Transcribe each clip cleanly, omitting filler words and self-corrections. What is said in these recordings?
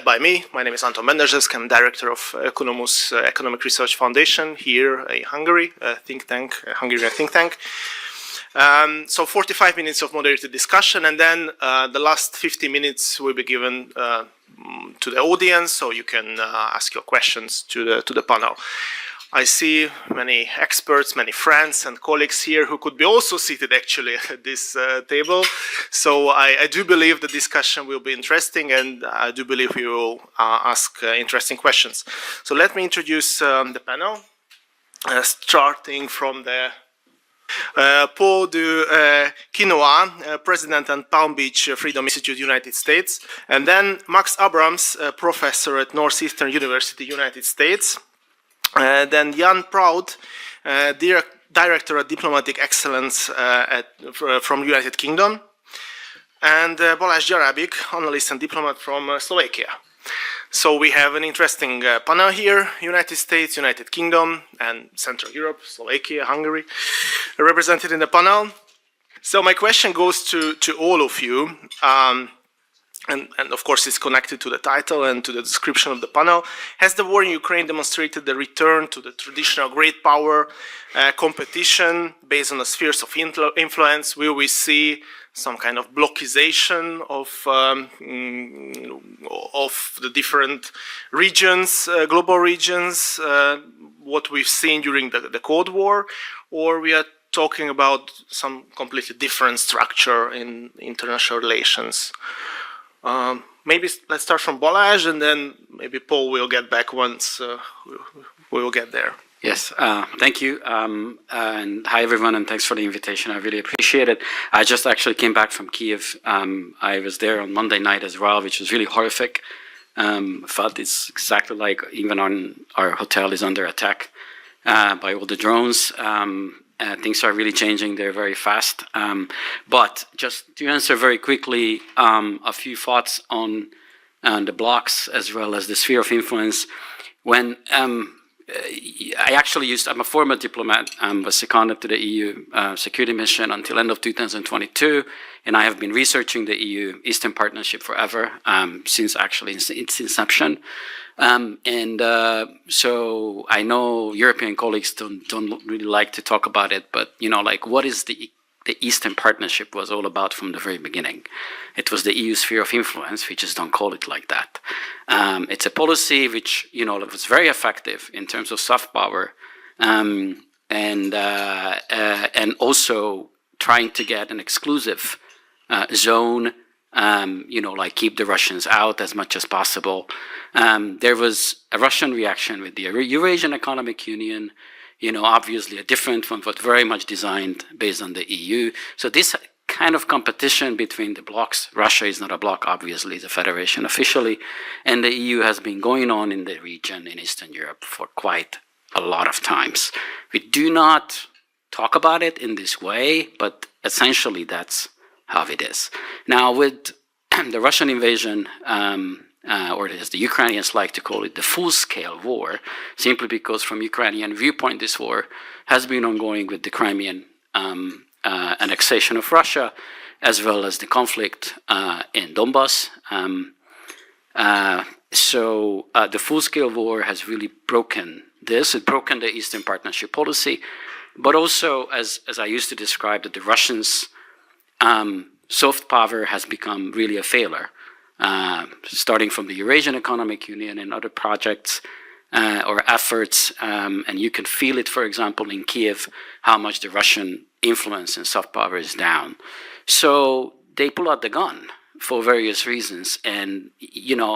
by me. My name is Anton Benderzseszk. I'm director of Economus Economic Research Foundation here in Hungary, a think tank, a Hungarian think tank. So 45 minutes of moderated discussion, and then the last 50 minutes will be given to the audience, so you can ask your questions to the panel. I see many experts, many friends and colleagues here who could be also seated actually at this table. So I do believe the discussion will be interesting, and I do believe we will ask interesting questions. So let me introduce the panel, starting from the Paul de Quinoa, President at Palm Beach Freedom Institute, United States, and then Max Abrams, Professor at Northeastern University, United States. Then Jan Proud, Director of Diplomatic Excellence from United Kingdom, and Balázs Gyarabik, Analyst and Diplomat from Slovakia. So we have an interesting panel here: United States, United Kingdom, and Central Europe, Slovakia, Hungary, represented in the panel. So my question goes to all of you. And of course it's connected to the title and to the description of the panel. Has the war in Ukraine demonstrated the return to the traditional great power competition based on the spheres of influence? Will we see some kind of blockization of the different regions, global regions, what we've seen during the Cold War? Or we are talking about some completely different structure in international relations? Maybe let's start from Balázs, and then maybe Paul will get back once we will get there. Yes, thank you. And hi, everyone, and thanks for the invitation. I really appreciate it. I just actually came back from Kiev. I was there on Monday night as well, which was really horrific. Felt it's exactly like even our hotel is under attack by all the drones. Things are really changing there very fast. But just to answer very quickly, a few thoughts on the blocks as well as the sphere of influence. When I'm a former diplomat, was seconded to the EU security mission until end of 2022, and I have been researching the EU Eastern Partnership forever, since actually its inception. So I know European colleagues don't really like to talk about it, but like what is the Eastern Partnership was all about from the very beginning. It was the EU sphere of influence. We just don't call it like that. It's a policy which was very effective in terms of soft power, and also trying to get an exclusive zone. Like keep the Russians out as much as possible. There was a Russian reaction with the Eurasian Economic Union, obviously a different one, but very much designed based on the EU. So this kind of competition between the blocs, Russia is not a bloc, obviously, it's a federation officially, and the EU has been going on in the region in Eastern Europe for quite a lot of times. We do not talk about it in this way, but essentially that's how it is. Now with the Russian invasion, or as the Ukrainians like to call it, the full-scale war, simply because from Ukrainian viewpoint this war has been ongoing with the Crimean annexation of Russia, as well as the conflict in Donbass. So the full-scale war has really broken this. It broken the Eastern Partnership policy, but also, as I used to describe, that the Russians' soft power has become really a failure, starting from the Eurasian Economic Union and other projects or efforts, and you can feel it, for example, in Kiev, how much the Russian influence and soft power is down. So they pull out the gun for various reasons, and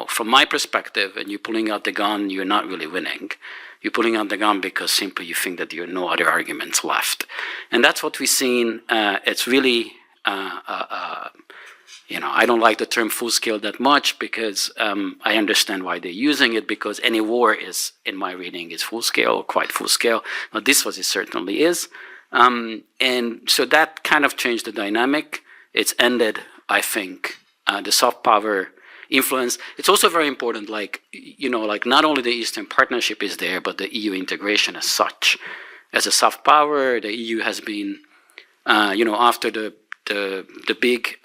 from my perspective, when you're pulling out the gun, you're not really winning. You're pulling out the gun because simply you think that there are no other arguments left, and that's what we've seen. It's really I don't like the term full-scale that much because I understand why they're using it, because any war is, in my reading, is full-scale or quite full-scale. But this was, it certainly is. And so that kind of changed the dynamic. It's ended, I think, the soft power influence. It's also very important, like not only the Eastern Partnership is there, but the EU integration as such. As a soft power, the EU has been, after the big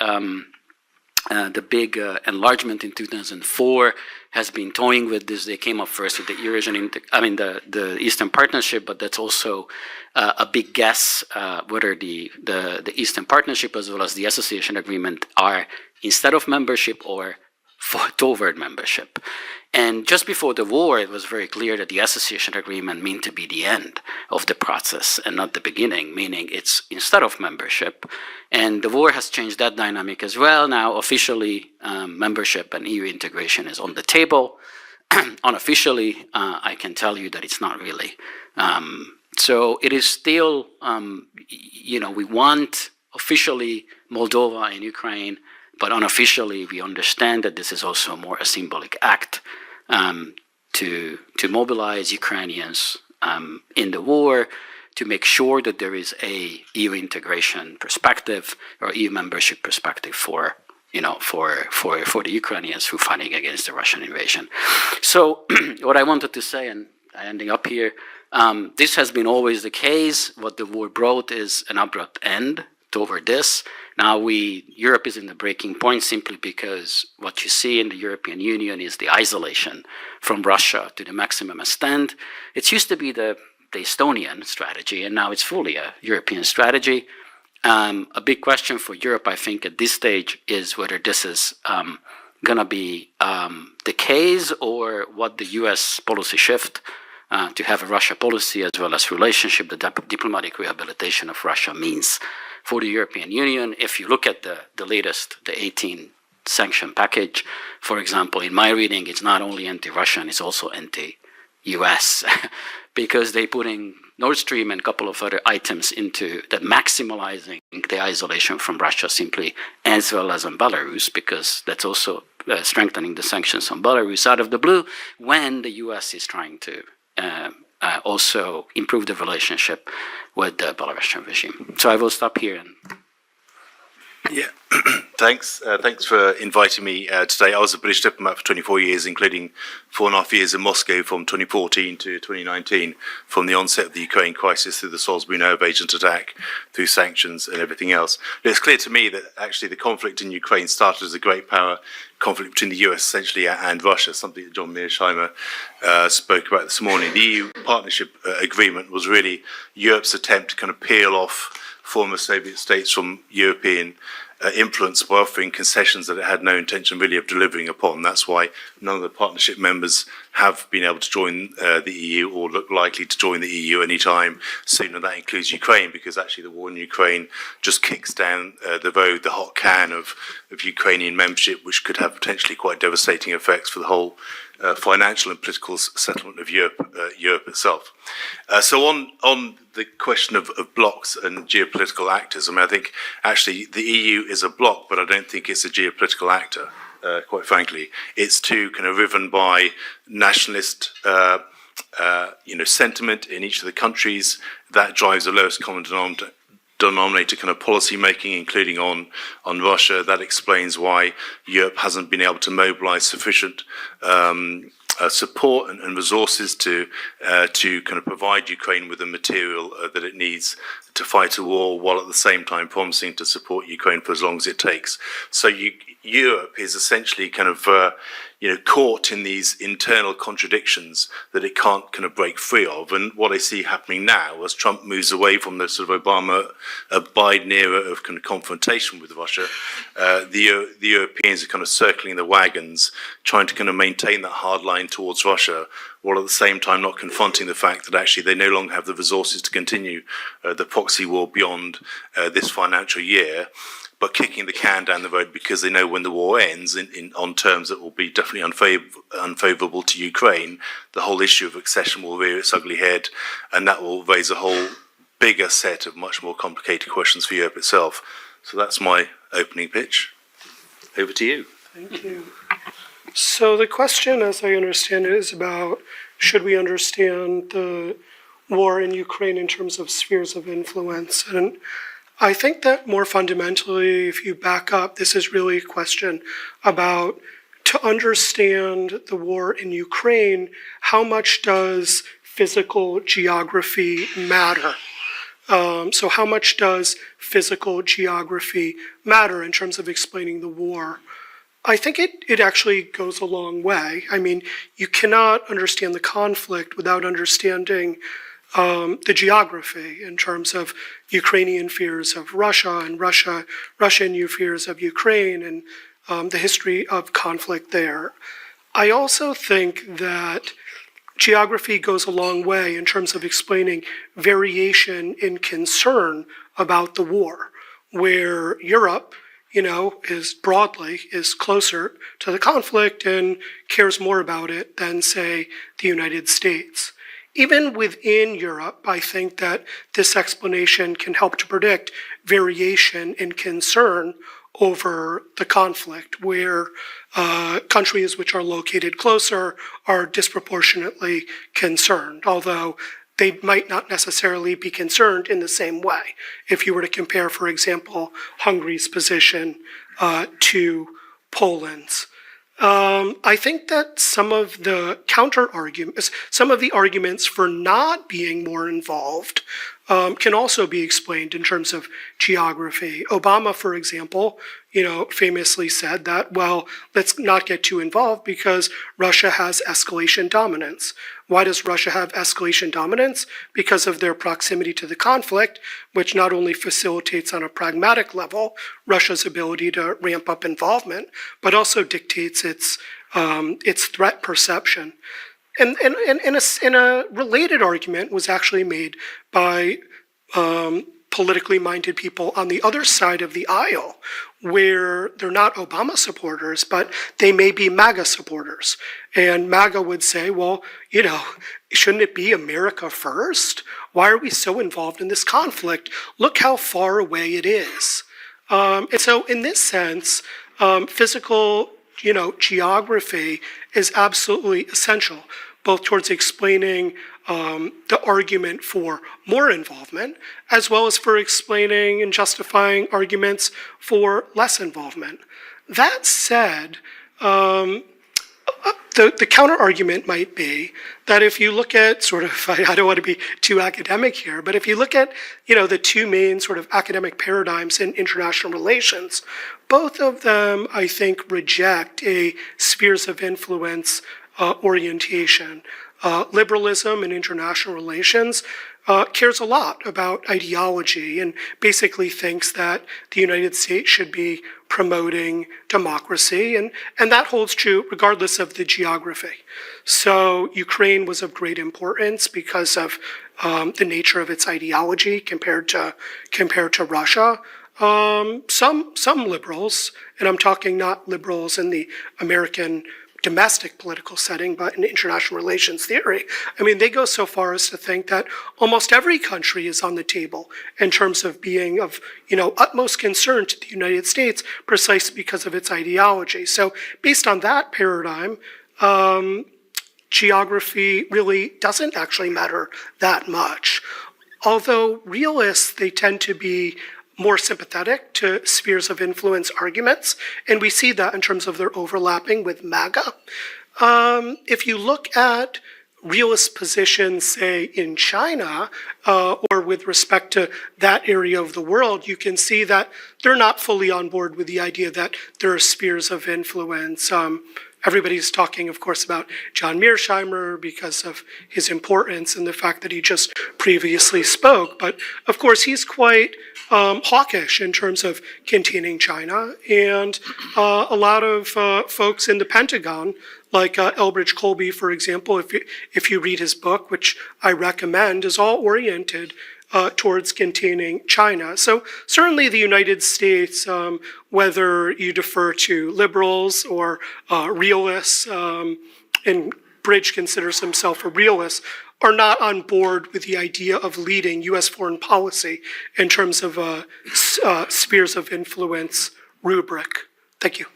The big enlargement in 2004 has been toying with this. They came up first with the the Eastern Partnership, but that's also a big guess whether the Eastern Partnership as well as the Association Agreement are instead of membership or toward membership. And just before the war, it was very clear that the Association Agreement meant to be the end of the process and not the beginning, meaning it's instead of membership. And the war has changed that dynamic as well. Now, officially, membership and EU integration is on the table. Unofficially, I can tell you that it's not really. So it is still, we want officially Moldova and Ukraine, but unofficially, we understand that this is also more a symbolic act to mobilize Ukrainians in the war, to make sure that there is a EU integration perspective or EU membership perspective for the Ukrainians who are fighting against the Russian invasion. So what I wanted to say, and ending up here, this has been always the case. What the war brought is an abrupt end toward this. Now Europe is in the breaking point simply because what you see in the European Union is the isolation from Russia to the maximum extent. It used to be the Estonian strategy, and now it's fully a European strategy. A big question for Europe, I think, at this stage is whether this is going to be the case or what the US policy shift to have a Russia policy as well as relationship, the diplomatic rehabilitation of Russia means for the European Union. If you look at the latest, the 18 sanction package, for example, in my reading, it's not only anti-Russian, it's also anti-US because they put in Nord Stream and a couple of other items into that maximizing the isolation from Russia simply, as well as on Belarus, because that's also strengthening the sanctions on Belarus out of the blue when the US is trying to also improve the relationship with the Belarusian regime. So I will stop here. Yeah, thanks. Thanks for inviting me today. I was a British diplomat for 24 years, including 4.5 years in Moscow from 2014 to 2019, from the onset of the Ukraine crisis through the Salisbury Nerve agent attack, through sanctions and everything else. But it's clear to me that actually the conflict in Ukraine started as a great power conflict between the US essentially and Russia, something that John Mearsheimer spoke about this morning. The EU partnership agreement was really Europe's attempt to kind of peel off former Soviet states from European influence by offering concessions that it had no intention really of delivering upon. That's why none of the partnership members have been able to join the EU or look likely to join the EU anytime soon, and that includes Ukraine, because actually the war in Ukraine just kicks down the hot can of Ukrainian membership, which could have potentially quite devastating effects for the whole financial and political settlement of Europe itself. So on the question of blocs and geopolitical actors, I mean, I think actually the EU is a bloc, but I don't think it's a geopolitical actor, quite frankly. It's too kind of driven by nationalist sentiment in each of the countries that drives the lowest common denominator kind of policy making, including on Russia. That explains why Europe hasn't been able to mobilize sufficient support and resources to kind of provide Ukraine with the material that it needs to fight a war, while at the same time promising to support Ukraine for as long as it takes. So Europe is essentially kind of caught in these internal contradictions that it can't kind of break free of. And what I see happening now, as Trump moves away from the sort of Obama-Biden era of kind of confrontation with Russia, the Europeans are kind of circling the wagons, trying to kind of maintain that hard line towards Russia, while at the same time not confronting the fact that actually they no longer have the resources to continue the proxy war beyond this financial year, but kicking the can down the road because they know when the war ends, on terms that will be definitely unfavourable to Ukraine, the whole issue of accession will rear its ugly head, and that will raise a whole bigger set of much more complicated questions for Europe itself. So that's my opening pitch. Over to you. Thank you. So the question, as I understand it, is about should we understand the war in Ukraine in terms of spheres of influence? And I think that more fundamentally, if you back up, this is really a question about, to understand the war in Ukraine, how much does physical geography matter? So how much does physical geography matter in terms of explaining the war? I think it actually goes a long way. I mean, you cannot understand the conflict without understanding the geography in terms of Ukrainian fears of Russia and Russian fears of Ukraine and the history of conflict there. I also think that geography goes a long way in terms of explaining variation in concern about the war, where Europe, is closer to the conflict and cares more about it than, say, the United States. Even within Europe, I think that this explanation can help to predict variation in concern over the conflict, where countries which are located closer are disproportionately concerned, although they might not necessarily be concerned in the same way. If you were to compare, for example, Hungary's position to Poland's. I think that some of the counter-arguments, some of the arguments for not being more involved can also be explained in terms of geography. Obama, for example, famously said that, well, let's not get too involved because Russia has escalation dominance. Why does Russia have escalation dominance? Because of their proximity to the conflict, which not only facilitates on a pragmatic level Russia's ability to ramp up involvement, but also dictates its threat perception. And a related argument was actually made by politically minded people on the other side of the aisle, where they're not Obama supporters, but they may be MAGA supporters. And MAGA would say, well, shouldn't it be America first? Why are we so involved in this conflict? Look how far away it is. And so in this sense, physical geography is absolutely essential, both towards explaining the argument for more involvement, as well as for explaining and justifying arguments for less involvement. That said, the counter-argument might be that if you look at I don't want to be too academic here, but if you look at, the two main sort of academic paradigms in international relations, both of them, I think, reject a spheres of influence orientation. Liberalism in international relations cares a lot about ideology and basically thinks that the United States should be promoting democracy, and that holds true regardless of the geography. So Ukraine was of great importance because of the nature of its ideology compared to Russia. Some liberals, and I'm talking not liberals in the American domestic political setting, but in international relations theory, they go so far as to think that almost every country is on the table in terms of being of, utmost concern to the United States precisely because of its ideology. So based on that paradigm, geography really doesn't actually matter that much. Although realists, they tend to be more sympathetic to spheres of influence arguments, and we see that in terms of their overlapping with MAGA. If you look at realist positions, say, in China, or with respect to that area of the world, you can see that they're not fully on board with the idea that there are spheres of influence. Everybody's talking, of course, about John Mearsheimer because of his importance and the fact that he just previously spoke. But, of course, he's quite hawkish in terms of containing China, and a lot of folks in the Pentagon, like Elbridge Colby, for example, if you read his book, which I recommend, is all oriented towards containing China. So certainly the United States, whether you defer to liberals or realists, and Bridge considers himself a realist, are not on board with the idea of leading U.S. foreign policy in terms of a spheres of influence rubric. Thank you.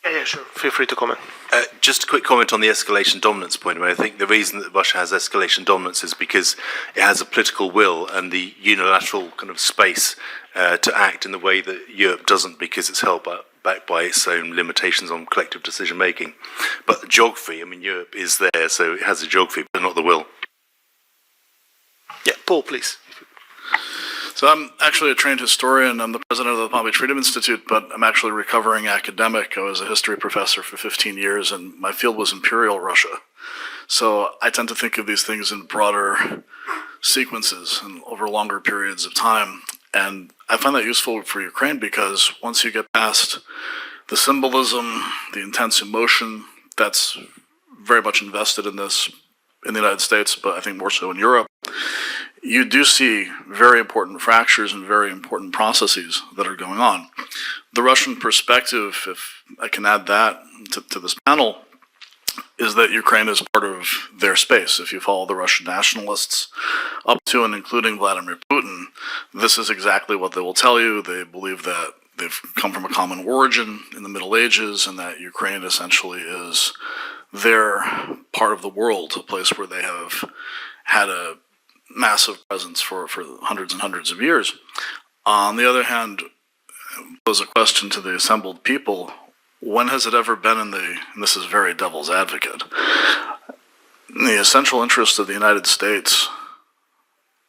Yeah, sure. Feel free to comment. Just a quick comment on the escalation dominance point. I think the reason that Russia has escalation dominance is because it has a political will and the unilateral kind of space to act in the way that Europe doesn't, because it's held back by its own limitations on collective decision making. But the geography, Europe is there, so it has a geography, but not the will. Yeah, Paul, please. So I'm actually a trained historian. I'm the president of the Palm Beach Freedom Institute, but I'm actually a recovering academic. I was a history professor for 15 years, and my field was Imperial Russia. So I tend to think of these things in broader sequences and over longer periods of time. And I find that useful for Ukraine because once you get past the symbolism, the intense emotion that's very much invested in this in the United States, but I think more so in Europe, you do see very important fractures and very important processes that are going on. The Russian perspective, if I can add that to this panel, is that Ukraine is part of their space. If you follow the Russian nationalists up to and including Vladimir Putin, this is exactly what they will tell you. They believe that they've come from a common origin in the Middle Ages and that Ukraine essentially is their part of the world, a place where they have had a massive presence for hundreds and hundreds of years. On the other hand, pose a question to the assembled people: when has it ever been and this is very devil's advocate, in the essential interest of the United States,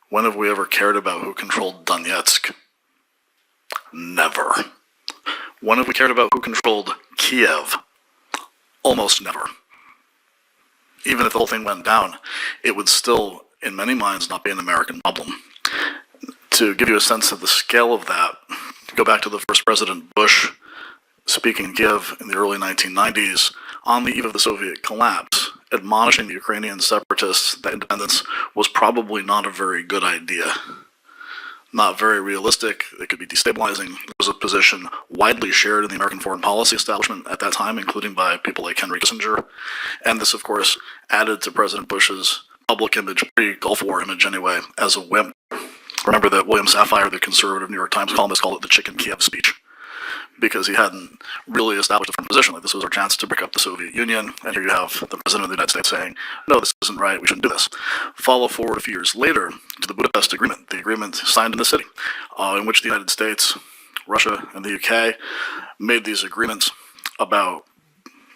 when have we ever cared about who controlled Donetsk? Never. When have we cared about who controlled Kiev? Almost never. Even if the whole thing went down, it would still, in many minds, not be an American problem. To give you a sense of the scale of that, go back to the first President Bush speaking in Kiev in the early 1990s on the eve of the Soviet collapse, admonishing the Ukrainian separatists that independence was probably not a very good idea. Not very realistic. It could be destabilizing. It was a position widely shared in the American foreign policy establishment at that time, including by people like Henry Kissinger. And this, of course, added to President Bush's public image, pre-Gulf War image anyway, as a wimp. Remember that William Safire, the conservative New York Times columnist, called it the chicken Kiev speech, because he hadn't really established a firm position. Like, this was our chance to break up the Soviet Union, and here you have the President of the United States saying, no, this isn't right, we shouldn't do this. Follow forward a few years later to the Budapest Agreement, the agreement signed in the city, in which the United States, Russia, and the UK made these agreements about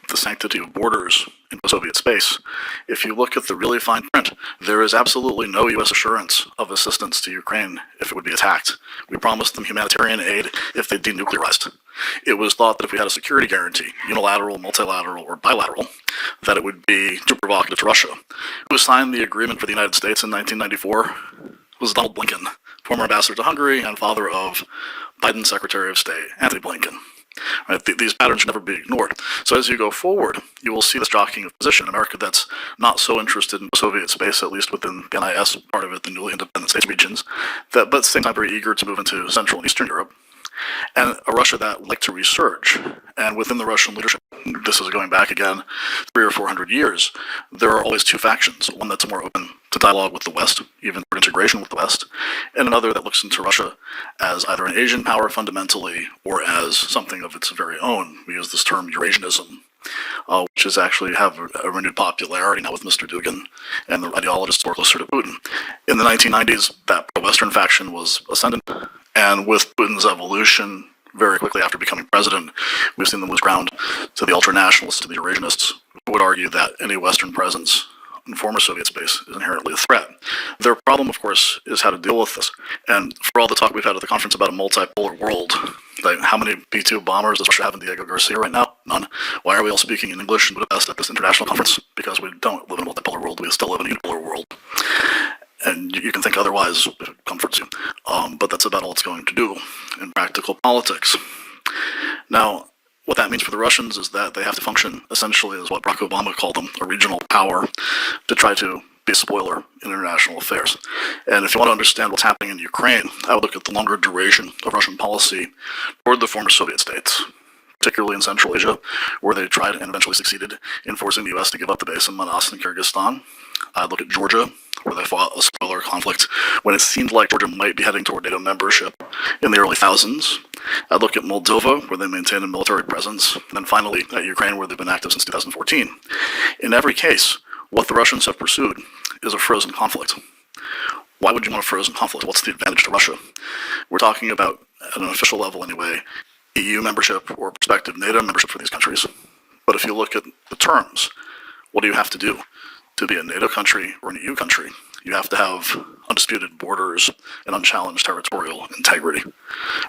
the sanctity of borders in Soviet space. If you look at the really fine print, there is absolutely no U.S. assurance of assistance to Ukraine if it would be attacked. We promised them humanitarian aid if they denuclearized. It was thought that if we had a security guarantee, unilateral, multilateral, or bilateral, that it would be too provocative to Russia. Who signed the agreement for the United States in 1994 was Donald Blinken, former ambassador to Hungary and father of Biden's Secretary of State, Anthony Blinken. Right? These patterns should never be ignored. So as you go forward, you will see this jockeying of position. America that's not so interested in Soviet space, at least within the NIS part of it, the newly independent states regions, but at the same time very eager to move into Central and Eastern Europe. And a Russia that would like to resurge. And within the Russian leadership, this is going back again 300 or 400 years, there are always two factions. One that's more open to dialogue with the West, even for integration with the West, and another that looks into Russia as either an Asian power fundamentally or as something of its very own. We use this term Eurasianism, which is actually have a renewed popularity now with Mr. Dugin and the ideologists more closer to Putin. In the 1990s, that pro-Western faction was ascendant, and with Putin's evolution, very quickly after becoming president, we've seen them lose ground to the ultra-nationalists, to the Eurasianists, who would argue that any Western presence in former Soviet space is inherently a threat. Their problem, of course, is how to deal with this. And for all the talk we've had at the conference about a multipolar world, like how many B-2 bombers does Russia have in Diego Garcia right now? None. Why are we all speaking in English in Budapest at this international conference? Because we don't live in a multipolar world, we still live in a unipolar world. And you can think otherwise if it comforts you. But that's about all it's going to do in practical politics. Now, what that means for the Russians is that they have to function essentially as what Barack Obama called them, a regional power, to try to be a spoiler in international affairs. And if you want to understand what's happening in Ukraine, I would look at the longer duration of Russian policy toward the former Soviet states, particularly in Central Asia, where they tried and eventually succeeded in forcing the U.S. to give up the base in Manas and Kyrgyzstan. I'd look at Georgia, where they fought a spoiler conflict when it seemed like Georgia might be heading toward NATO membership in the early thousands. I'd look at Moldova, where they maintained a military presence. And then finally, at Ukraine, where they've been active since 2014. In every case, what the Russians have pursued is a frozen conflict. Why would you want a frozen conflict? What's the advantage to Russia? We're talking about, at an official level anyway, EU membership or prospective NATO membership for these countries. But if you look at the terms, what do you have to do? To be a NATO country or an EU country, you have to have undisputed borders and unchallenged territorial integrity.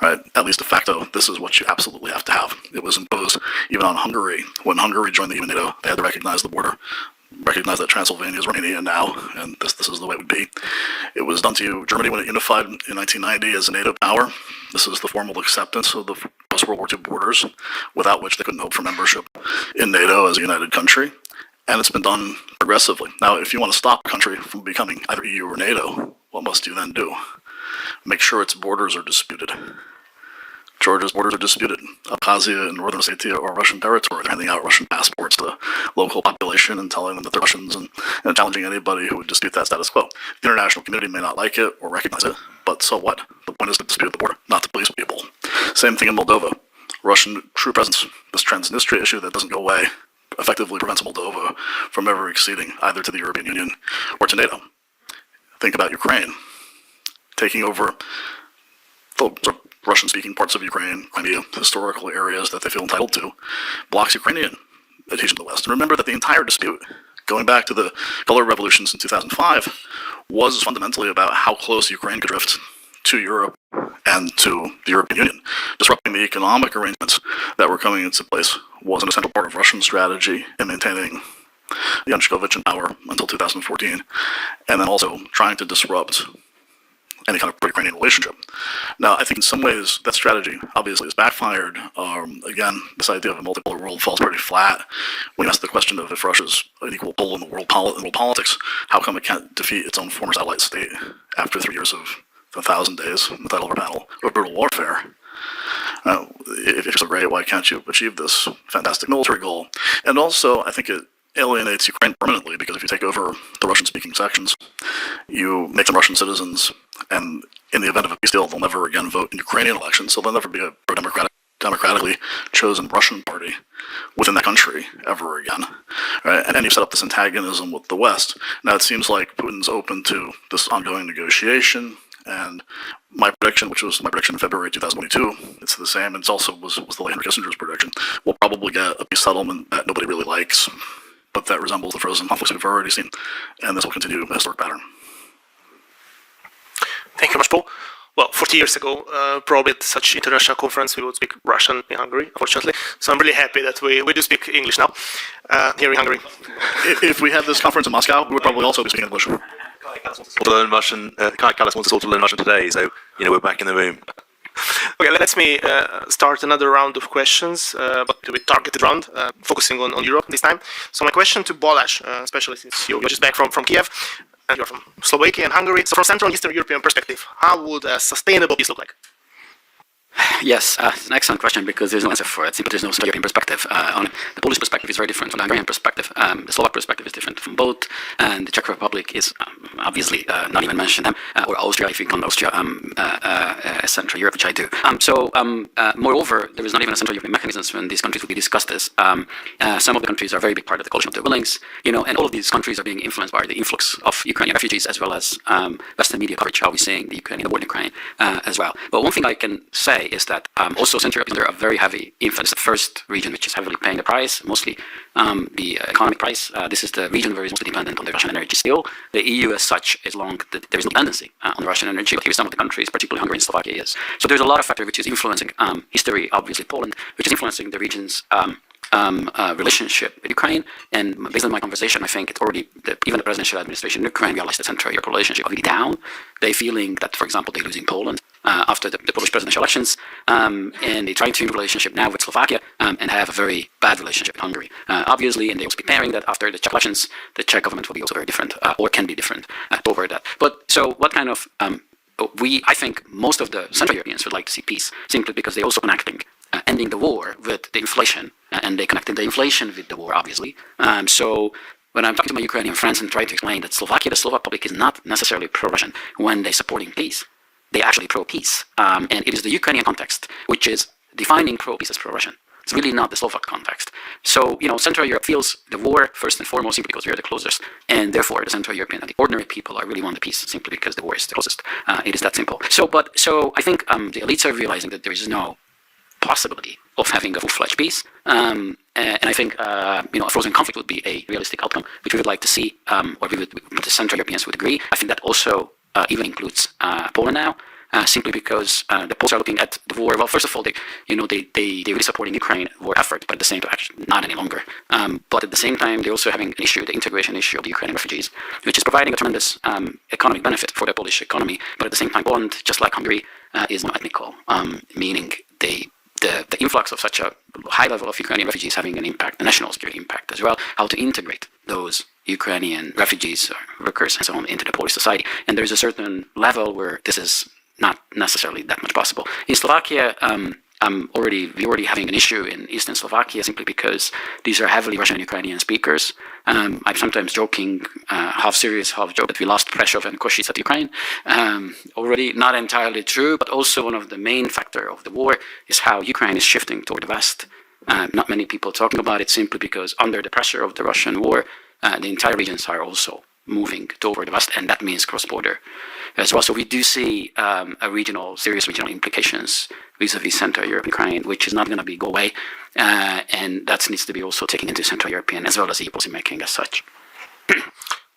Right? At least de facto, this is what you absolutely have to have. It was imposed even on Hungary. When Hungary joined the EU and NATO, they had to recognize the border, recognize that Transylvania is Romania now, and this is the way it would be. It was done to Germany when it unified in 1990 as a NATO power. This is the formal acceptance of the post-World War II borders, without which they couldn't hope for membership in NATO as a united country. And it's been done progressively. Now, if you want to stop a country from becoming either EU or NATO, what must you then do? Make sure its borders are disputed. Georgia's borders are disputed. Abkhazia and Northern Ossetia are Russian territory. They're handing out Russian passports to the local population and telling them that they're Russians and challenging anybody who would dispute that status quo. The international community may not like it or recognize it, but so what? The point is to dispute the border, not to police people. Same thing in Moldova. Russian true presence, this Transnistria issue that doesn't go away, effectively prevents Moldova from ever acceding either to the European Union or to NATO. Think about Ukraine. Taking over the Russian-speaking parts of Ukraine, Crimea, historical areas that they feel entitled to, blocks Ukrainian adhesion to the West. And remember that the entire dispute, going back to the color revolutions in 2005, was fundamentally about how close Ukraine could drift to Europe and to the European Union. Disrupting the economic arrangements that were coming into place was an essential part of Russian strategy in maintaining Yanukovych in power until 2014, and then also trying to disrupt any kind of pro-Ukrainian relationship. Now, I think in some ways that strategy obviously has backfired. Again, this idea of a multipolar world falls pretty flat when you ask the question of if Russia's an equal pole in the world politics, how come it can't defeat its own former satellite state after 3 years of 1,000 days in the title of our battle of brutal warfare? If you're so great, why can't you achieve this fantastic military goal? And also, I think it alienates Ukraine permanently, because if you take over the Russian-speaking sections, you make them Russian citizens, and in the event of a peace deal, they'll never again vote in Ukrainian elections, so there'll never be a democratically chosen Russian party within that country ever again. Right? And you set up this antagonism with the West. Now, it seems like Putin's open to this ongoing negotiation, and my prediction, which was my prediction in February 2022, it's the same, and it also was the late Henry Kissinger's prediction. We'll probably get a peace settlement that nobody really likes, but that resembles the frozen conflicts we've already seen, and this will continue a historic pattern. Thank you very much, Paul. Well, 40 years ago, probably at such international conference, we would speak Russian in Hungary, unfortunately. So I'm really happy that we do speak English now here in Hungary. If we had this conference in Moscow, we would probably also be speaking English. To learn Russian, Kai Kallas wants us all to learn Russian today, so we're back in the room. Okay, let me start another round of questions, but with targeted round, focusing on Europe this time. So my question to Balázs, especially since you're just back from Kiev, and you're from Slovakia and Hungary. So from Central and Eastern European perspective, how would a sustainable peace look like? Yes, it's an excellent question, because there's no answer for it. Simply, there's no Central European perspective. On the Polish perspective is very different from the Hungarian perspective. The Slovak perspective is different from both, and the Czech Republic is obviously not even mentioned, or Austria, if you count Austria, Central Europe, which I do. Moreover, there is not even a Central European mechanism when these countries will be discussed as. Some of the countries are a very big part of the coalition of the willings, and all of these countries are being influenced by the influx of Ukrainian refugees, as well as Western media coverage, how we're seeing the war in Ukraine as well. But one thing I can say is that also Central Europe is under a very heavy influence. The first region which is heavily paying the price, mostly the economic price. This is the region where it's mostly dependent on the Russian energy still. The EU as such is long, there is no dependency on the Russian energy, but here some of the countries, particularly Hungary and Slovakia, is. So there's a lot of factor which is influencing history, obviously Poland, which is influencing the region's relationship with Ukraine. And based on my conversation, I think it's already, even the presidential administration in Ukraine realized that Central Europe relationship are really down. They're feeling that, for example, they're losing Poland after the Polish presidential elections, and they're trying to improve a relationship now with Slovakia, and have a very bad relationship with Hungary. Obviously, and they're also preparing that after the Czech elections, the Czech government will be also very different, or can be different toward that. But so what kind of, I think most of the Central Europeans would like to see peace, simply because they're also connecting ending the war with the inflation, and they connected the inflation with the war, obviously. So when I'm talking to my Ukrainian friends and trying to explain that Slovakia, the Slovak public, is not necessarily pro-Russian when they're supporting peace, they're actually pro-peace. And it is the Ukrainian context which is defining pro-peace as pro-Russian. It's really not the Slovak context. So, Central Europe feels the war first and foremost simply because we are the closest, and therefore the Central European and the ordinary people are really want the peace simply because the war is the closest. It is that simple. So I think the elites are realizing that there is no possibility of having a full-fledged peace. And I think a frozen conflict would be a realistic outcome, which we would like to see, or the Central Europeans would agree. I think that also even includes Poland now. Simply because the Poles are looking at the war. Well, first of all, they really supporting Ukraine war effort, but at the same time, actually not any longer. But at the same time, they're also having an issue, the integration issue of the Ukrainian refugees, which is providing a tremendous economic benefit for the Polish economy. But at the same time, Poland, just like Hungary, is non-ethnical, meaning the influx of such a high level of Ukrainian refugees having an impact, a national security impact as well, how to integrate those Ukrainian refugees, workers, and so on into the Polish society. And there's a certain level where this is not necessarily that much possible. In Slovakia, we're already having an issue in Eastern Slovakia simply because these are heavily Russian and Ukrainian speakers. I'm sometimes joking, half serious, half joke, that we lost Prešov and Košice at Ukraine. Already not entirely true, but also one of the main factor of the war is how Ukraine is shifting toward the West. Not many people talking about it simply because under the pressure of the Russian war, the entire regions are also moving toward the West, and that means cross-border as well. So we do see serious regional implications vis-a-vis Central Europe and Ukraine, which is not going to go away, and that needs to be also taken into Central European as well as EU policy making as such.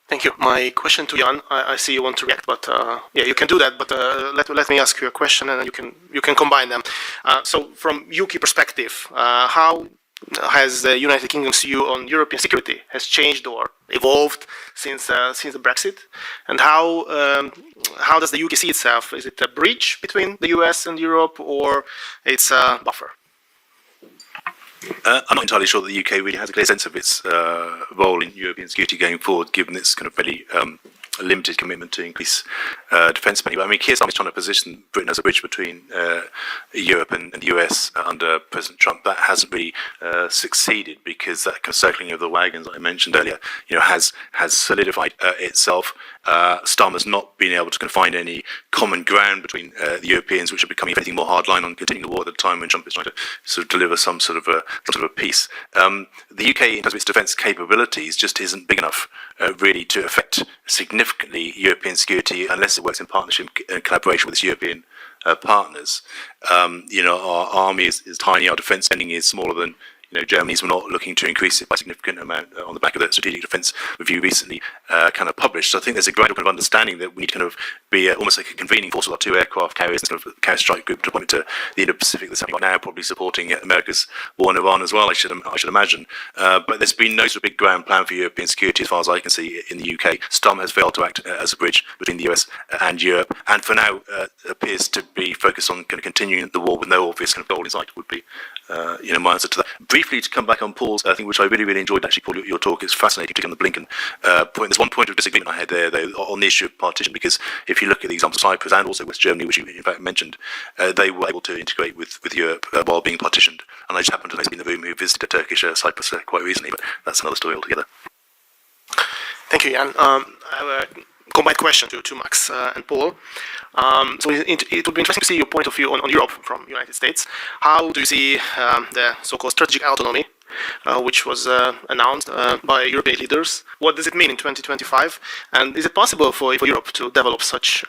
Thank you. My question to Jan, I see you want to react, but yeah, you can do that. But let me ask you a question, and you can combine them. So, from UK perspective, how has the United Kingdom's view on European security has changed or evolved since the Brexit, and how does the UK see itself? Is it a breach between the US and Europe, or it's a buffer? I'm not entirely sure that the UK really has a clear sense of its role in European security going forward, given its kind of very limited commitment to increase defence spending. But I mean, Keir Starmer is trying to position Britain as a bridge between Europe and the US under President Trump. That hasn't really succeeded because that kind of circling of the wagons that I mentioned earlier, has solidified itself. Starmer's not been able to kind of find any common ground between the Europeans, which are becoming anything more hardline on continuing the war at the time when Trump is trying to sort of deliver some sort of a peace. The UK, in terms of its defence capabilities, just isn't big enough really to affect significantly European security unless it works in partnership and collaboration with its European partners. Our army is tiny, our defence spending is smaller than Germany's. We're not looking to increase it by a significant amount on the back of the Strategic Defence Review recently kind of published. So I think there's a gradual kind of understanding that we need to kind of be almost like a convening force with our two aircraft carriers and sort of carrier strike group deployment to the Indo-Pacific that's happening right now, probably supporting America's war in Iran as well, I should imagine. But there's been no sort of big grand plan for European security as far as I can see in the UK. Starmer has failed to act as a bridge between the US and Europe, and for now appears to be focused on kind of continuing the war with no obvious kind of goal in sight would be my answer to that. Briefly, to come back on Paul's thing, which I really enjoyed actually, Paul, your talk is fascinating, particularly on the Blinken point. There's one point of disagreement I had there, though, on the issue of partition, because if you look at the example of Cyprus and also West Germany, which you in fact mentioned, they were able to integrate with Europe while being partitioned. And I just happened to know in the room who visited Turkish Cyprus quite recently, but that's another story altogether. Thank you, Jan. I have a combined question to Max and Paul. So it would be interesting to see your point of view on Europe from the United States. How do you see the so-called strategic autonomy, which was announced by European leaders? What does it mean in 2025? And is it possible for Europe to develop such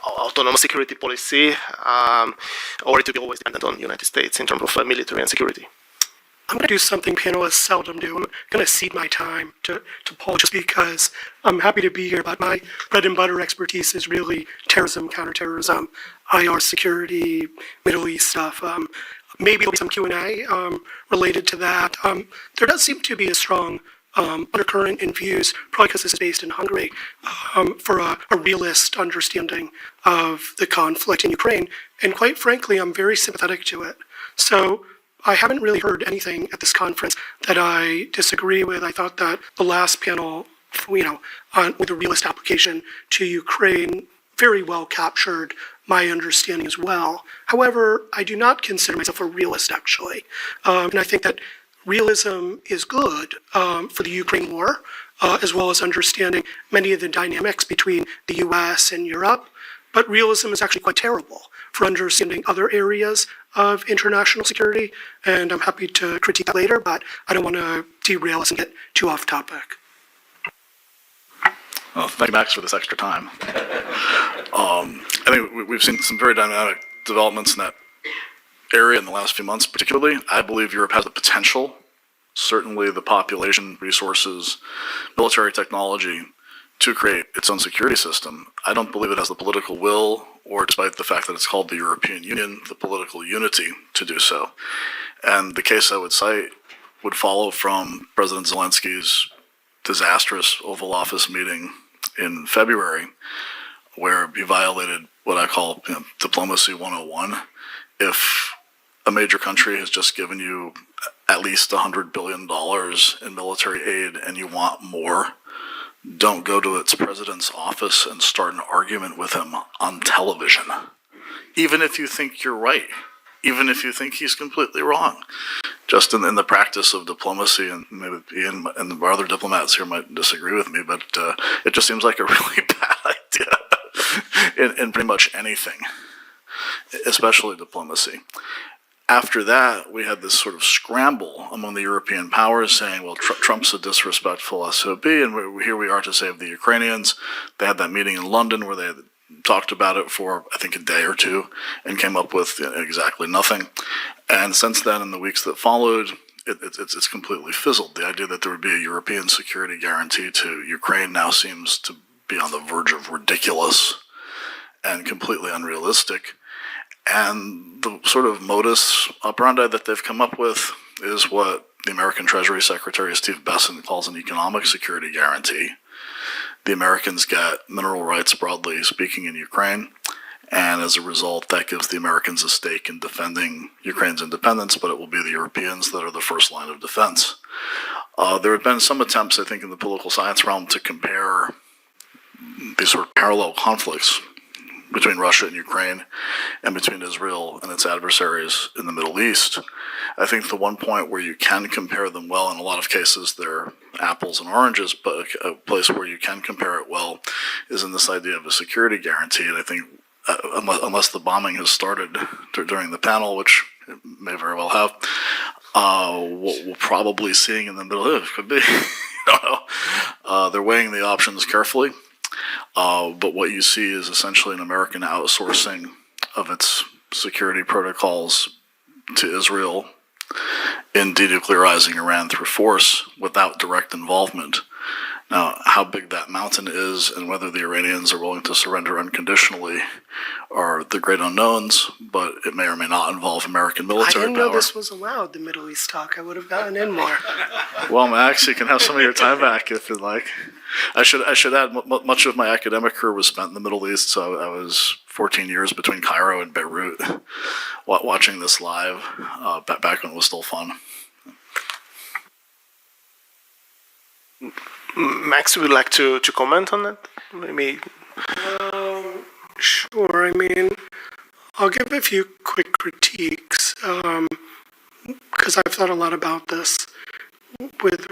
autonomous security policy, or it will be always dependent on the United States in terms of military and security? I'm going to do something panelists seldom do. I'm going to cede my time to Paul just because I'm happy to be here, but my bread and butter expertise is really terrorism, counterterrorism, IR security, Middle East stuff. Maybe there'll be some Q&A related to that. There does seem to be a strong undercurrent in views, probably because this is based in Hungary, for a realist understanding of the conflict in Ukraine. And quite frankly, I'm very sympathetic to it. So I haven't really heard anything at this conference that I disagree with. I thought that the last panel, with a realist application to Ukraine, very well captured my understanding as well. However, I do not consider myself a realist, actually. And I think that realism is good for the Ukraine war, as well as understanding many of the dynamics between the US and Europe. But realism is actually quite terrible for understanding other areas of international security, and I'm happy to critique that later, but I don't want to derail us and get too off topic. Well, thank you, Max, for this extra time. I think we've seen some very dynamic developments in that area in the last few months particularly, I believe Europe has the potential, certainly the population, resources, military technology, to create its own security system. I don't believe it has the political will, or despite the fact that it's called the European Union, the political unity to do so. And the case I would cite would follow from President Zelensky's disastrous Oval Office meeting in February, where he violated what I call diplomacy 101. If a major country has just given you at least $100 billion in military aid and you want more, don't go to its president's office and start an argument with him on television. Even if you think you're right, even if you think he's completely wrong. Just in the practice of diplomacy, and maybe Ian and the other diplomats here might disagree with me, but it just seems like a really bad idea in pretty much anything, especially diplomacy. After that, we had this sort of scramble among the European powers saying, well, Trump's a disrespectful SOB, and here we are to save the Ukrainians. They had that meeting in London where they talked about it for, I think, a day or two and came up with exactly nothing. And since then, in the weeks that followed, it's completely fizzled. The idea that there would be a European security guarantee to Ukraine now seems to be on the verge of ridiculous and completely unrealistic. And the sort of modus operandi that they've come up with is what the American Treasury Secretary Steve Bessent calls an economic security guarantee. The Americans get mineral rights, broadly speaking, in Ukraine, and as a result, that gives the Americans a stake in defending Ukraine's independence, but it will be the Europeans that are the first line of defense. There have been some attempts, I think, in the political science realm to compare these sort of parallel conflicts between Russia and Ukraine and between Israel and its adversaries in the Middle East. I think the one point where you can compare them well, in a lot of cases they're apples and oranges, but a place where you can compare it well is in this idea of a security guarantee. And I think unless the bombing has started during the panel, which it may very well have, what we're probably seeing in the Middle East could be, I don't know. They're weighing the options carefully. But what you see is essentially an American outsourcing of its security protocols to Israel in denuclearizing Iran through force without direct involvement. Now, how big that mountain is and whether the Iranians are willing to surrender unconditionally are the great unknowns, but it may or may not involve American military I didn't power. know this was allowed, the Middle East talk. I would have gotten in more. Well, Max, you can have some of your time back if you'd like. I should add, much of my academic career was spent in the Middle East, so I was 14 years between Cairo and Beirut watching this live back when it was still fun. Max, would you like to comment on that? Maybe. Sure. I mean, I'll give a few quick critiques because I've thought a lot about this with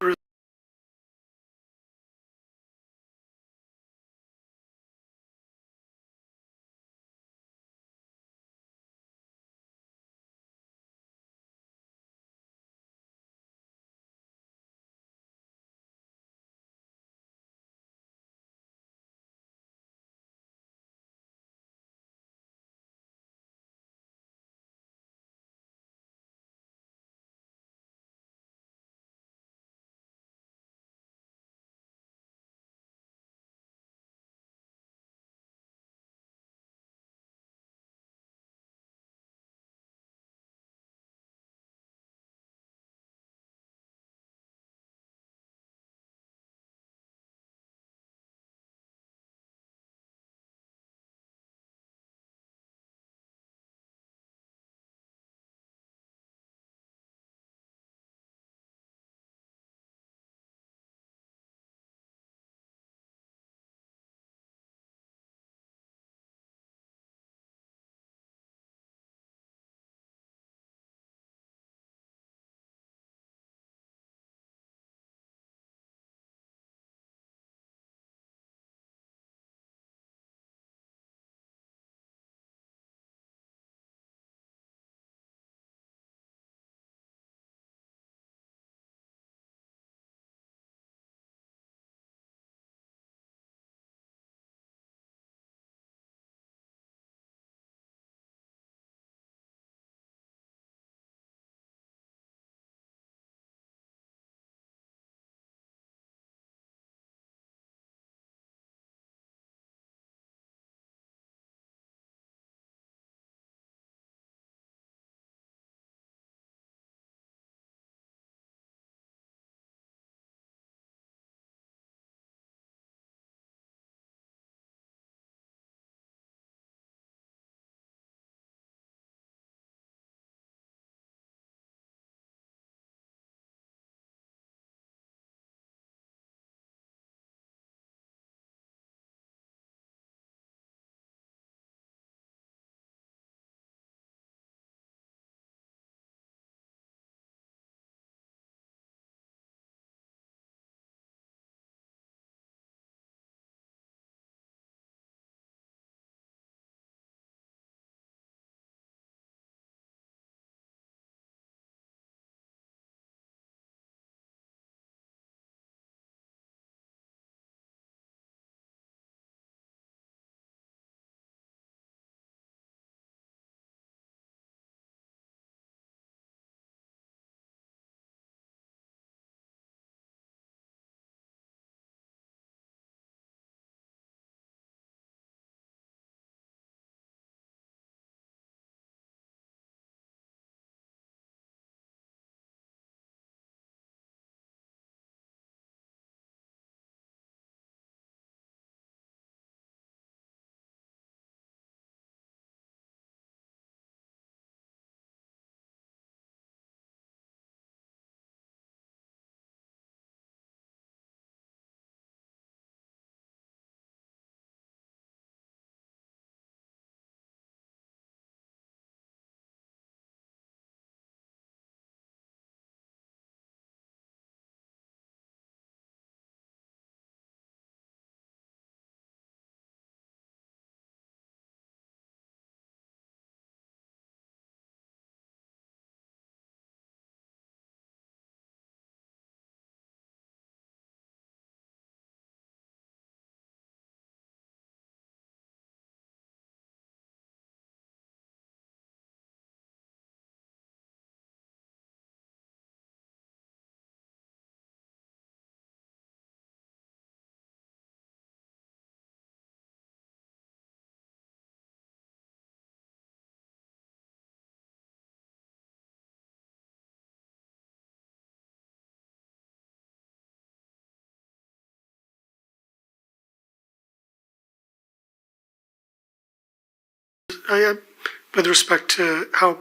with respect to how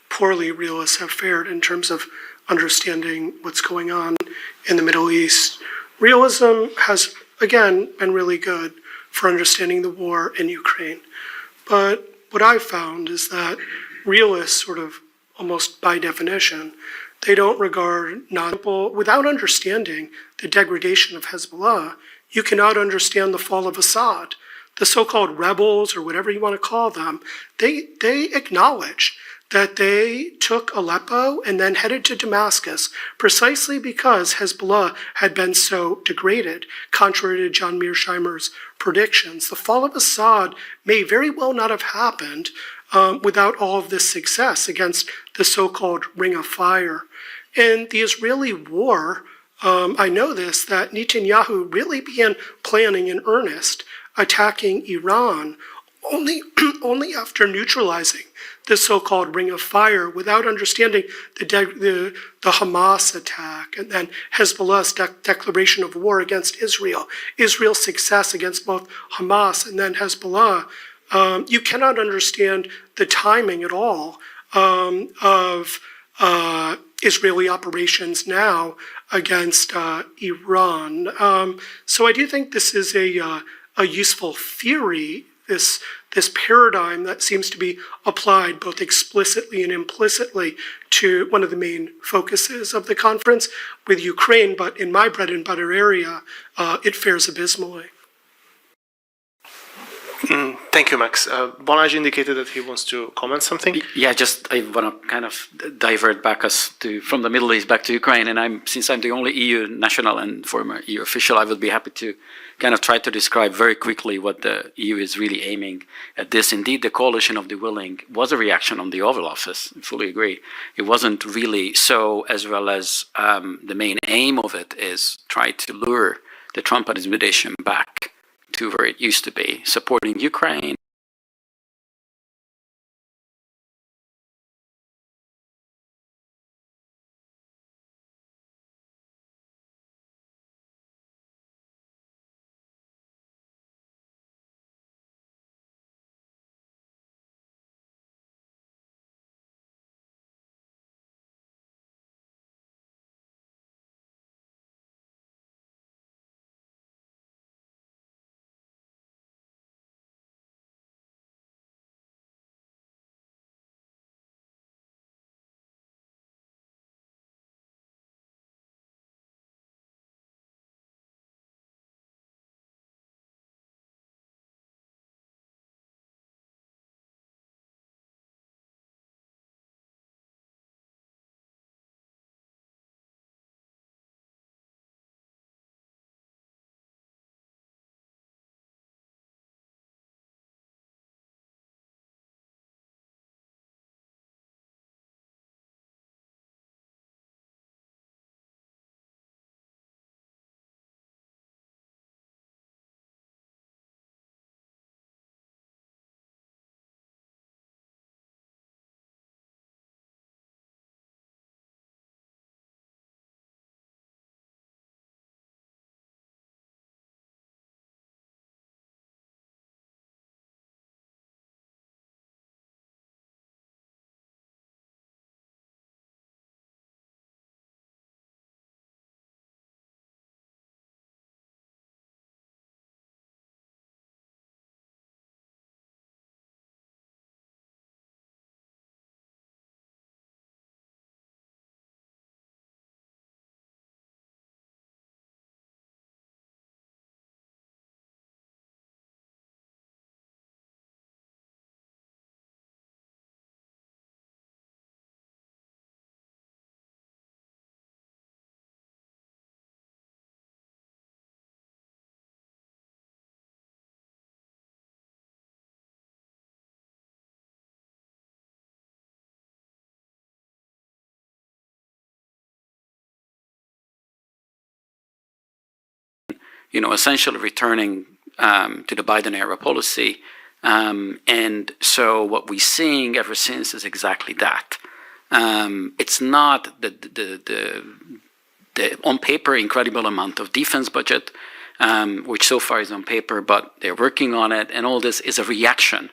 poorly realists have fared in terms of understanding what's going on in the Middle East. Realism has, again, been really good for understanding the war in Ukraine. But what I've found is that realists, sort of almost by definition, they don't regard without understanding the degradation of Hezbollah, you cannot understand the fall of Assad. The so-called rebels, or whatever you want to call them, they acknowledge that they took Aleppo and then headed to Damascus precisely because Hezbollah had been so degraded, contrary to John Mearsheimer's predictions. The fall of Assad may very well not have happened without all of this success against the so-called Ring of Fire. In the Israeli war, I know this, that Netanyahu really began planning in earnest attacking Iran only after neutralizing the so-called Ring of Fire without understanding the Hamas attack and then Hezbollah's declaration of war against Israel, Israel's success against both Hamas and then Hezbollah. You cannot understand the timing at all of Israeli operations now against Iran. So I do think this is a useful theory, this paradigm that seems to be applied both explicitly and implicitly to one of the main focuses of the conference with Ukraine, but in my bread and butter area, it fares abysmally. Thank you, Max. Balázs indicated that he wants to comment something. Yeah, I want to kind of divert back from the Middle East back to Ukraine, and since I'm the only EU national and former EU official, I would be happy to kind of try to describe very quickly what the EU is really aiming at this. Indeed, the coalition of the willing was a reaction on the Oval Office. I fully agree. It wasn't really so, as well as the main aim of it is try to lure the Trump administration back to where it used to be, supporting Ukraine. Essentially returning to the Biden-era policy. And so what we're seeing ever since is exactly that. It's not the on paper incredible amount of defense budget, which so far is on paper, but they're working on it. And all this is a reaction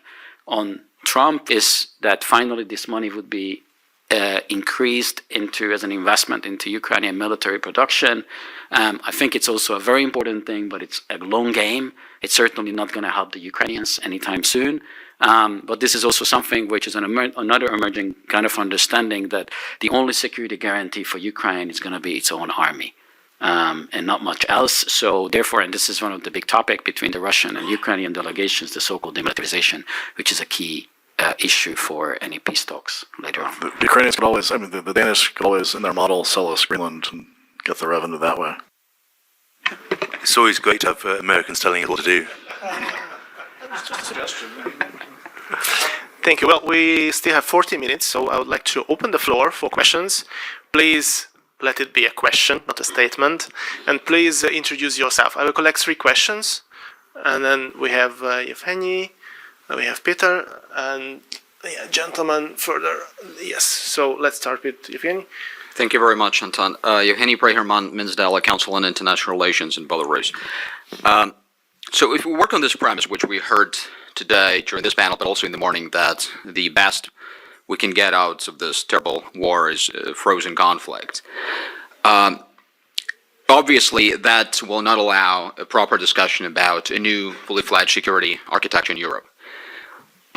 on Trump is that finally this money would be increased as an investment into Ukrainian military production. I think it's also a very important thing, but it's a long game. It's certainly not going to help the Ukrainians anytime soon. But this is also something which is another emerging kind of understanding that the only security guarantee for Ukraine is going to be its own army. And not much else. So therefore, and this is one of the big topics between the Russian and Ukrainian delegations, the so-called demilitarization, which is a key issue for any peace talks later on. The Ukrainians could always, the Danish could always, in their model, sell us Greenland and get the revenue that way. It's always great to have Americans telling us what to do. It's just a suggestion. Thank you. Well, we still have 40 minutes, so I would like to open the floor for questions. Please let it be a question, not a statement. And please introduce yourself. I will collect 3 questions. And then we have Evgeny, we have Peter, and gentleman further. Yes, so let's start with Evgeny. Thank you very much, Anton. Evgeny Preherman, Minzdala, Council on International Relations in Belarus. So if we work on this premise, which we heard today during this panel, but also in the morning, that the best we can get out of this terrible war is frozen conflict. Obviously, that will not allow a proper discussion about a new fully-fledged security architecture in Europe.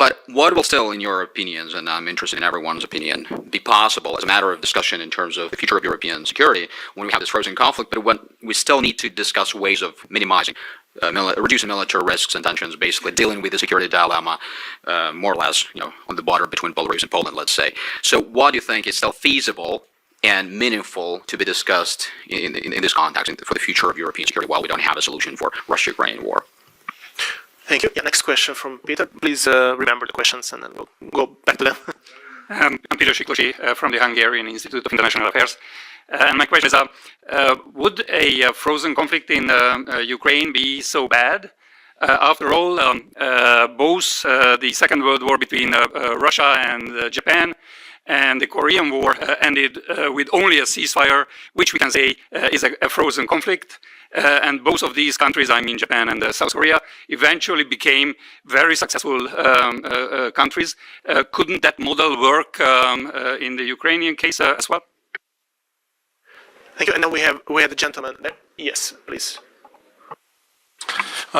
But what will still, in your opinions, and I'm interested in everyone's opinion, be possible as a matter of discussion in terms of the future of European security when we have this frozen conflict, but when we still need to discuss ways of minimizing, reducing military risks and tensions, basically dealing with the security dilemma, more or less, on the border between Belarus and Poland, let's say. So what do you think is still feasible and meaningful to be discussed in this context for the future of European security while we don't have a solution for Russia-Ukraine war? Thank you. Next question from Peter. Please remember the questions and then we'll go back to them. I'm Peter Siklosi from the Hungarian Institute of International Affairs. And my question is, would a frozen conflict in Ukraine be so bad? After all, both the Second World War between Russia and Japan and the Korean War ended with only a ceasefire, which we can say is a frozen conflict. And both of these countries, I mean Japan and South Korea, eventually became very successful countries. Couldn't that model work in the Ukrainian case as well? Thank you. And then we have the gentleman there. Yes, please.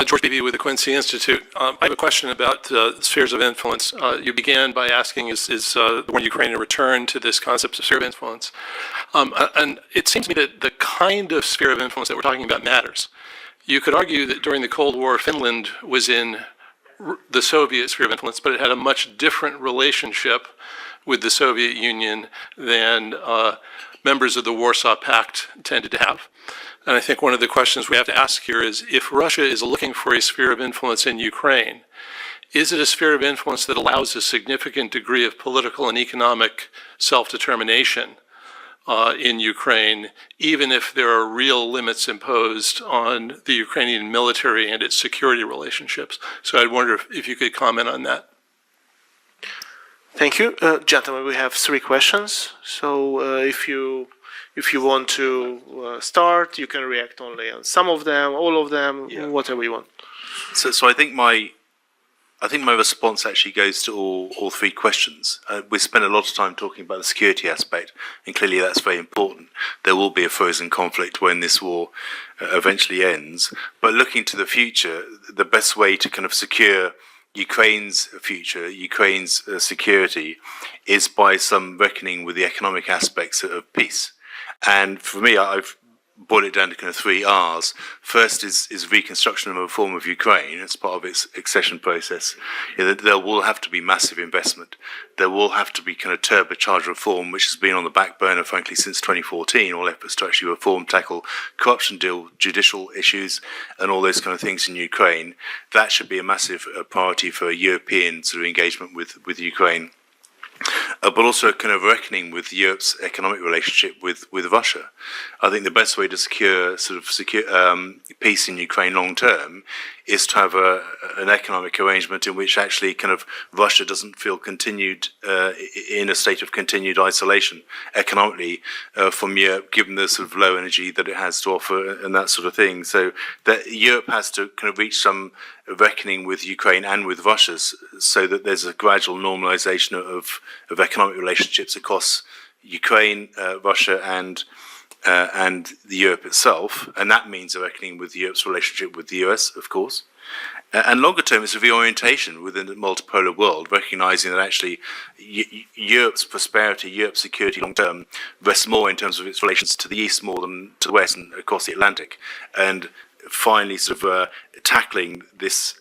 George Beebe with the Quincy Institute. I have a question about spheres of influence. You began by asking, is the war in Ukraine a return to this concept of sphere of influence? And it seems to me that the kind of sphere of influence that we're talking about matters. You could argue that during the Cold War, Finland was in the Soviet sphere of influence, but it had a much different relationship with the Soviet Union than members of the Warsaw Pact tended to have. And I think one of the questions we have to ask here is, if Russia is looking for a sphere of influence in Ukraine, is it a sphere of influence that allows a significant degree of political and economic self-determination in Ukraine, even if there are real limits imposed on the Ukrainian military and its security relationships? So I'd wonder if you could comment on that. Thank you. Gentlemen, we have 3 questions. So if you want to start, you can react only on some of them, all of them, whatever you want. So I think my response actually goes to all 3 questions. We spent a lot of time talking about the security aspect, and clearly that's very important. There will be a frozen conflict when this war eventually ends. But looking to the future, the best way to kind of secure Ukraine's future, Ukraine's security, is by some reckoning with the economic aspects of peace. And for me, I've boiled it down to kind of 3 R's. First is reconstruction and reform of Ukraine as part of its accession process. There will have to be massive investment. There will have to be kind of turbocharged reform, which has been on the back burner, frankly, since 2014, all efforts to actually reform, tackle corruption, deal judicial issues, and all those kind of things in Ukraine. That should be a massive priority for a European sort of engagement with Ukraine. But also a kind of reckoning with Europe's economic relationship with Russia. I think the best way to secure peace in Ukraine long term is to have an economic arrangement in which actually kind of Russia doesn't feel continued in a state of continued isolation economically from Europe, given the sort of low energy that it has to offer and that sort of thing. So that Europe has to kind of reach some reckoning with Ukraine and with Russia, so that there's a gradual normalization of economic relationships across Ukraine, Russia, and Europe itself, and that means a reckoning with Europe's relationship with the US, of course. And longer term, it's a reorientation within the multipolar world, recognizing that actually Europe's prosperity, Europe's security long term rests more in terms of its relations to the East more than to the West and across the Atlantic. And finally, sort of tackling this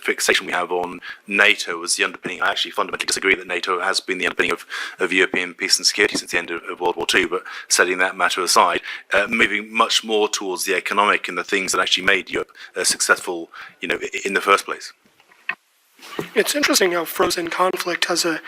fixation we have on NATO as the underpinning. I actually fundamentally disagree that NATO has been the underpinning of European peace and security since the end of World War II, but setting that matter aside, moving much more towards the economic and the things that actually made Europe successful, in the first place. It's interesting how frozen conflict has a